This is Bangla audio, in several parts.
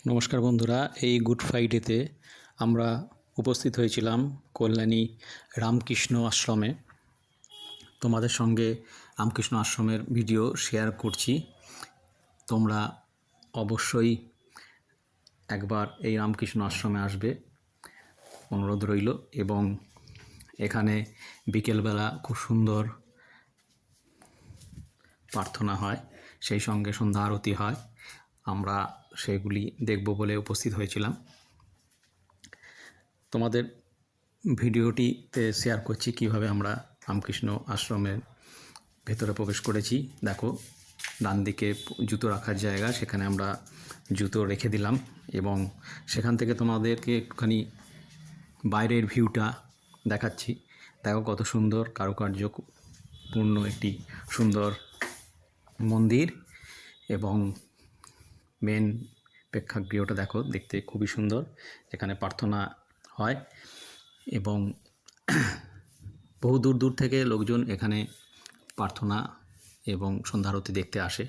নমস্কার বন্ধুরা, এই গুড ফ্রাইডেতে আমরা উপস্থিত হয়েছিলাম কল্যাণী রামকৃষ্ণ আশ্রমে। তোমাদের সঙ্গে রামকৃষ্ণ আশ্রমের ভিডিও শেয়ার করছি। তোমরা অবশ্যই একবার এই রামকৃষ্ণ আশ্রমে আসবে, অনুরোধ রইল। এবং এখানে বিকেলবেলা খুব সুন্দর প্রার্থনা হয়, সেই সঙ্গে সন্ধ্যা আরতি হয়। আমরা সেগুলি দেখব বলে উপস্থিত হয়েছিলাম। তোমাদের ভিডিওটিতে শেয়ার করছি কিভাবে আমরা রামকৃষ্ণ আশ্রমের ভেতরে প্রবেশ করেছি। দেখো, ডান দিকে জুতো রাখার জায়গা, সেখানে আমরা জুতো রেখে দিলাম এবং সেখান থেকে তোমাদেরকে একটুখানি বাইরের ভিউটা দেখাচ্ছি। দেখো কত সুন্দর কারুকার্যপূর্ণ একটি সুন্দর মন্দির এবং মেন প্রেক্ষাগৃহটা দেখো, দেখতে খুবই সুন্দর। এখানে প্রার্থনা হয় এবং বহু দূর দূর থেকে লোকজন এখানে প্রার্থনা এবং সন্ধ্যা আরতি দেখতে আসে।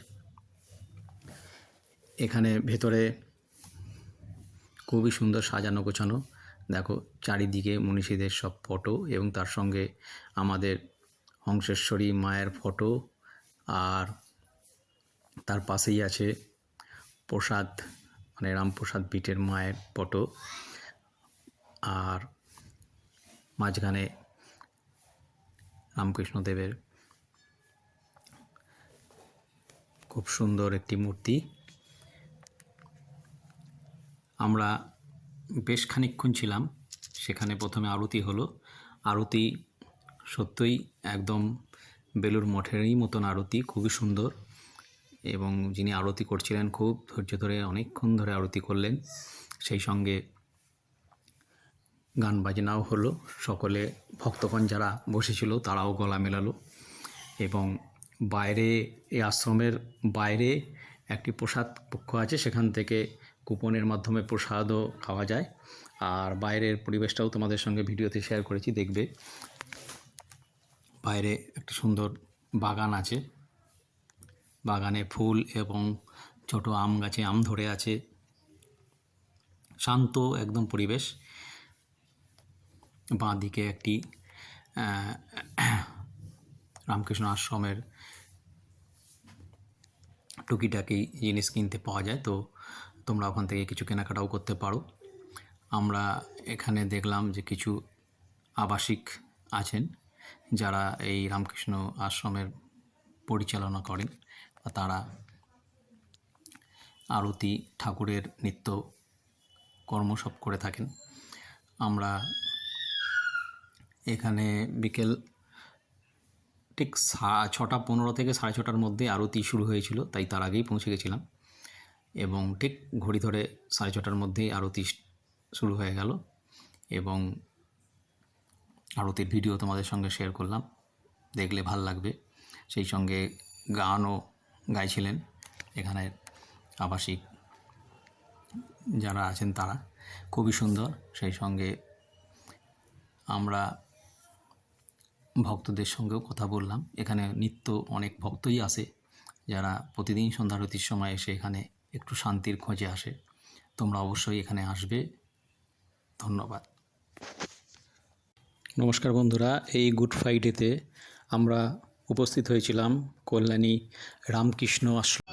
এখানে ভেতরে খুবই সুন্দর সাজানো গোছানো। দেখো, চারিদিকে মনীষীদের সব ফটো এবং তার সঙ্গে আমাদের হংসেশ্বরী মায়ের ফটো, আর তার পাশেই আছে প্রসাদ, মানে রামপ্রসাদ বিটের মায়ের ফটো, আর মাঝখানে রামকৃষ্ণদেবের খুব সুন্দর একটি মূর্তি। আমরা বেশ খানিকক্ষণ ছিলাম সেখানে। প্রথমে আরতি হলো। আরতি সত্যই একদম বেলুড় মঠেরই মতন আরতি, খুবই সুন্দর। এবং যিনি আরতি করছিলেন খুব ধৈর্য ধরে অনেকক্ষণ ধরে আরতি করলেন। সেই সঙ্গে গান বাজনাও হলো। সকলে ভক্তগণ যারা বসেছিল তারাও গলা মেলালো। এবং বাইরে, এই আশ্রমের বাইরে একটি প্রসাদ কক্ষ আছে, সেখান থেকে কুপনের মাধ্যমে প্রসাদও খাওয়া যায়। আর বাইরের পরিবেশটাও তোমাদের সঙ্গে ভিডিওতে শেয়ার করেছি, দেখবে। বাইরে একটি সুন্দর বাগান আছে, বাগানে ফুল এবং ছোট আম গাছে আম ধরে আছে। শান্ত একদম পরিবেশ। বাঁ দিকে একটি রামকৃষ্ণ আশ্রমের টুকিটাকি জিনিস কিনতে পাওয়া যায়, তো তোমরা ওখান থেকে কিছু কেনাকাটাও করতে পারো। আমরা এখানে দেখলাম যে কিছু আবাসিক আছেন যারা এই রামকৃষ্ণ আশ্রমের পরিচালনা করেন, তারা আরতি, ঠাকুরের নিত্য কর্ম সব করে থাকেন। আমরা এখানে বিকেল ঠিক 6:15 থেকে 6:30টার মধ্যে আরতি শুরু হয়েছিল, তাই তার আগেই পৌঁছে গেছিলাম। এবং ঠিক ঘড়ি ধরে 6:30টার মধ্যেই আরতি শুরু হয়ে গেল এবং আরতির ভিডিও তোমাদের সঙ্গে শেয়ার করলাম, দেখলে ভাল লাগবে। সেই সঙ্গে গানও গাইছিলেন এখানের আবাসিক যারা আছেন তারা, খুবই সুন্দর। সেই সঙ্গে আমরা ভক্তদের সঙ্গেও কথা বললাম। এখানে নিত্য অনেক ভক্তই আসে যারা প্রতিদিন সন্ধ্যা আরতির সময় এসে এখানে একটু শান্তির খোঁজে আসে। তোমরা অবশ্যই এখানে আসবে। ধন্যবাদ। নমস্কার বন্ধুরা, এই গুড ফ্রাইডেতে আমরা উপস্থিত হয়েছিলাম কল্যাণী রামকৃষ্ণ আশ্রম।